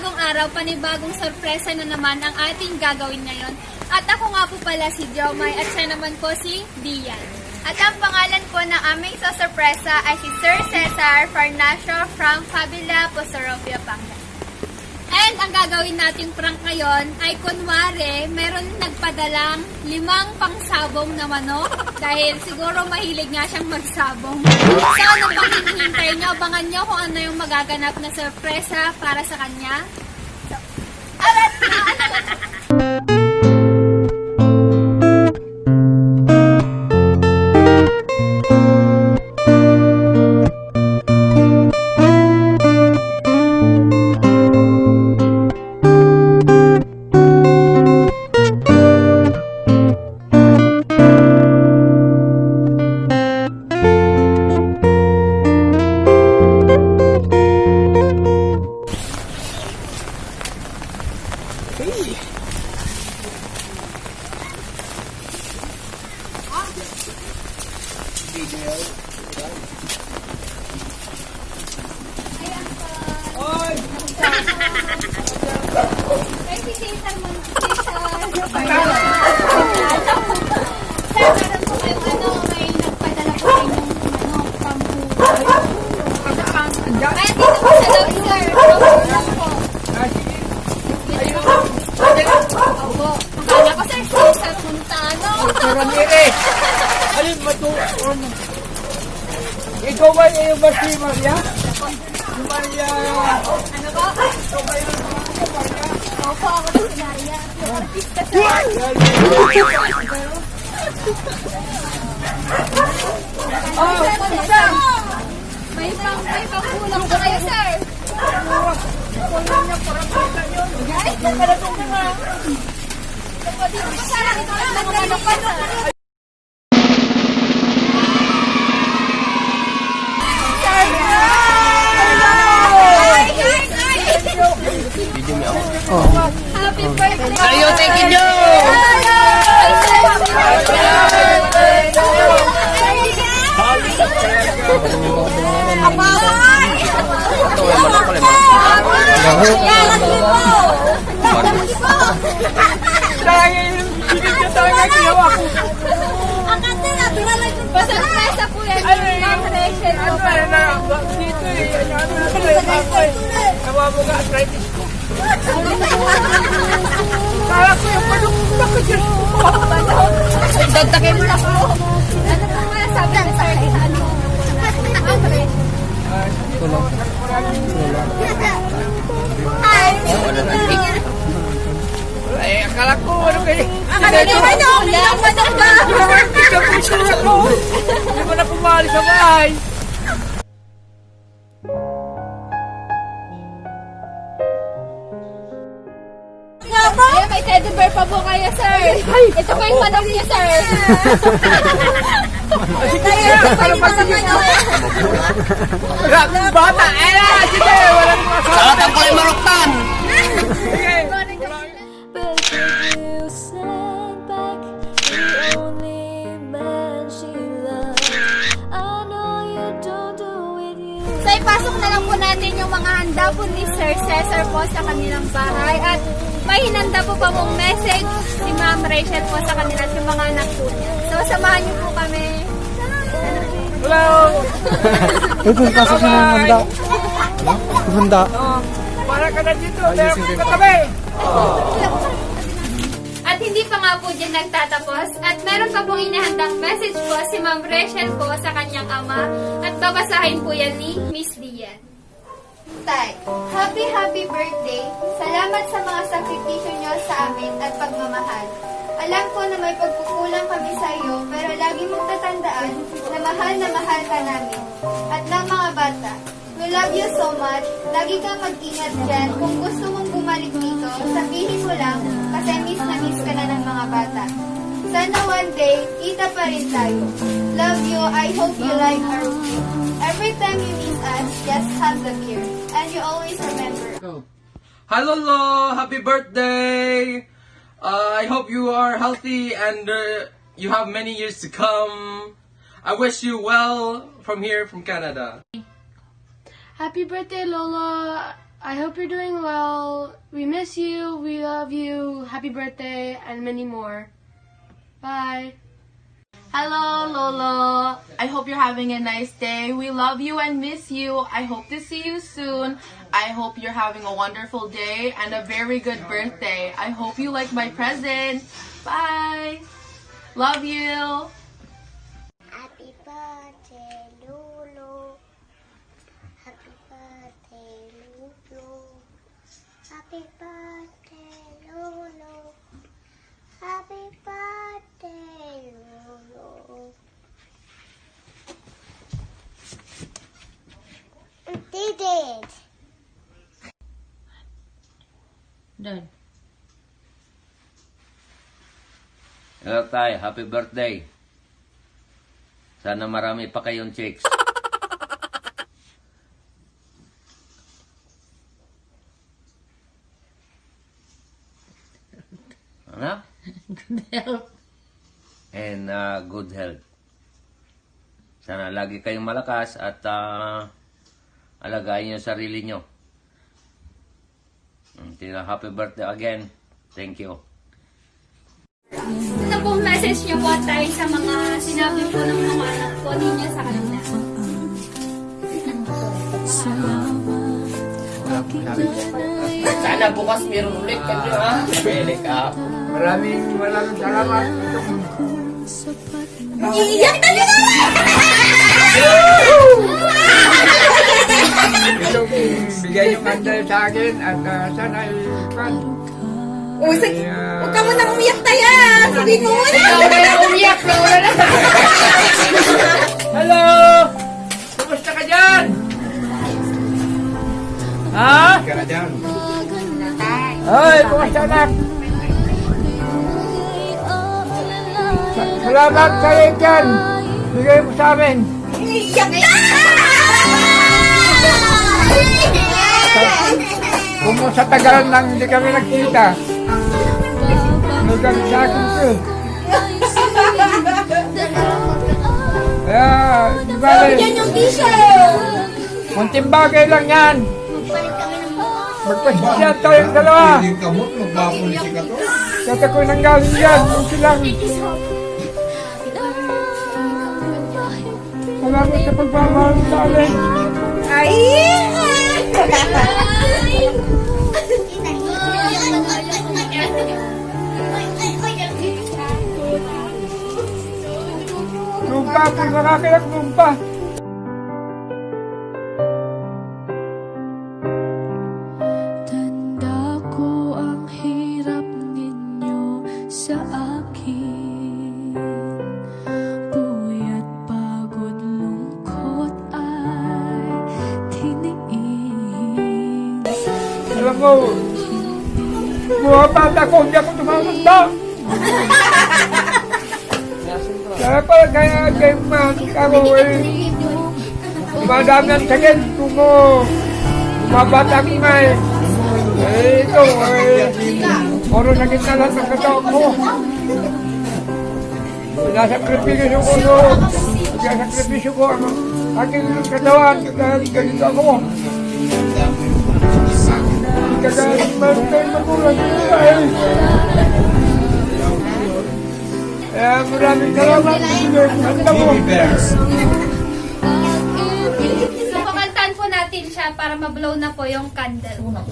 panibagong araw, panibagong sorpresa na naman ang ating gagawin ngayon. At ako nga po pala si Jomai at siya naman po si Dian. At ang pangalan po ng aming sorpresa ay si Sir Cesar Farnacio from Fabila, Posaropia, Pangasinan. And ang gagawin nating prank ngayon ay kunwari, meron nagpadalang 5 pangsabong na manok dahil siguro mahilig nga siyang magsabong. So ano pang hinihintay nyo? Abangan nyo kung ano yung magaganap na sorpresa para sa kanya. So, alat na! Ikaw ba yung ba si Maria? Si Maria... Ano ba? Ikaw ba yung Maria? Opo, ako ba si Maria? Yung artista sa... May pangkulang ba kayo, sir? Kulang niya para kita yun. Ay, nagkaratong na nga. Dito ko sana, ito ang nagkaratong. Happy birthday! Ayaw, thank you! Surpresa po yan. Ma'am Rachel po. Dito arthritis ko. Kala ko yung panukta ko dyan. Dagdagin mo na po. Ano po nga sabi ni Sir? Ano? Ma'am Rachel. Ay, akala ko ano kayo. Akala ko ano? Bilang manok ba? Hindi ka po siya ako. Hindi ko na pumali sa bahay. Ay, may teddy bear pa po kayo, sir. Ito po yung manok niya, sir. Para manok. Bata, sige, walang masasabi. Salatang ko yung maruktan! But if you sent back the only man she loved, I know you don't do it you. So, ipasok na lang po natin yung mga handa po ni Sir Cesar po sa kanilang bahay. At may hinanda po pa mong message si Ma'am Rachel po sa kanila at yung mga anak po niya. So, samahan niyo po kami. Hello! Ito, pasok na ng handa. Handa. Para ka na dito, katabi! At hindi pa nga po dyan nagtatapos. At meron pa pong inahandang message po si Ma'am Rachel po sa kanyang ama. At babasahin po yan ni Miss Dian. Tay, happy birthday! Salamat sa mga sakripisyo niyo sa amin at pagmamahal. Alam ko na may pagkukulang kami sa iyo, pero lagi mong tatandaan na mahal ka namin. At ng mga bata, we love you so much. Lagi kang mag-ingat dyan. Kung gusto mong bumalik dito, sabihin mo lang kasi miss na miss ka na ng mga bata. Sana one day, kita pa rin tayo. Love you. I hope you like our view. Every time you miss us, just have the beer. And you always remember. Hi Lolo! Happy birthday! I hope you are healthy and you have many years to come. I wish you well from here, from Canada. Happy birthday, Lolo. I hope you're doing well. We miss you. We love you. Happy birthday and many more. Bye. Hello, Lolo. I hope you're having a nice day. We love you and miss you. I hope to see you soon. I hope you're having a wonderful day and a very good birthday. I hope you like my present. Bye. Love you. Happy birthday, Lulu. Happy birthday, Lulu. Happy birthday, Lulu. Happy birthday, Lulu. Did it. Done. Hello, Tay. Happy birthday. Sana marami pa kayong chicks. Ano? Good health. And good health. Sana lagi kayong malakas at alagayin yung sarili nyo. Happy birthday again. Thank you. Ano pong message niyo po tayo sa mga sinabi po ng mga anak po ninyo sa kanila? Sana bukas meron ulit kami ha. Wake up. Maraming salamat. Iiyak na nyo Itong bigay yung andal sa akin at sana ipan. Huwag ka mo nang umiyak tayo! Sabihin mo muna! Umiyak na wala na. Hello! Kumusta ka dyan? Ha? Ka na dyan. Ay, kumusta anak? Salamat sa iyo dyan. Bigay mo sa amin. Iiyak na! Kung sa tagal nang hindi kami nagkita. Nagkakit sa akin ko. Kaya, di ba Yan yung t-shirt! munting bagay lang yan. Magpasya tayong dalawa. Kata ko nang galing yan. Yung silang. Salamat sa pagmamahal sa amin. Ay! Lumpa po nakakiyak lumpa. Tanda ko ang hirap ninyo sa akin. Puyat, pagod, lungkot ay tiniis. Alam mo, buha bata ko, hindi ako tumamanda. Kaya pala kaya ako dumadami ang sakit kung bumabata ko nga eh. Ito, puro sakit na lahat ng katawan ko. Nasakripisyo ko ang aking katawan dahil ganito ako. Kagaya magulang ay. Maraming salamat. Handa mo. So, kakantaan po natin siya para mablow na po yung candle.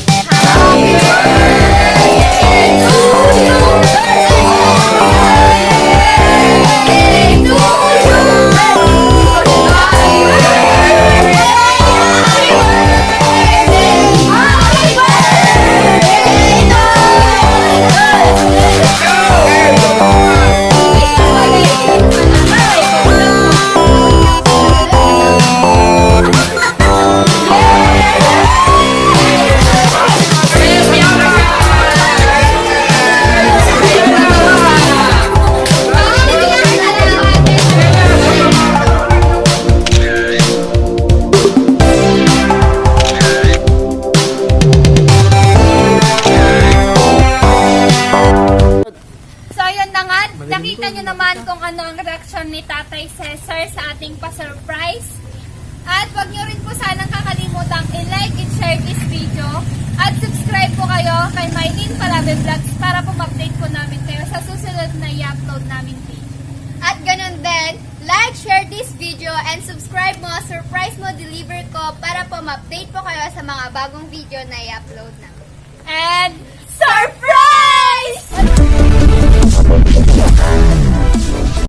Nakita nyo naman kung ano ang reaction ni Tatay Cesar sa ating pa-surprise. At huwag nyo rin po sanang kakalimutang i-like and share this video. At subscribe po kayo kay Mylene Parabe Vlogs para po ma-update po namin kayo sa susunod na i-upload namin video. At ganun din, like, share this video, and subscribe mo, surprise mo, deliver ko para po ma-update po kayo sa mga bagong video na i-upload namin. And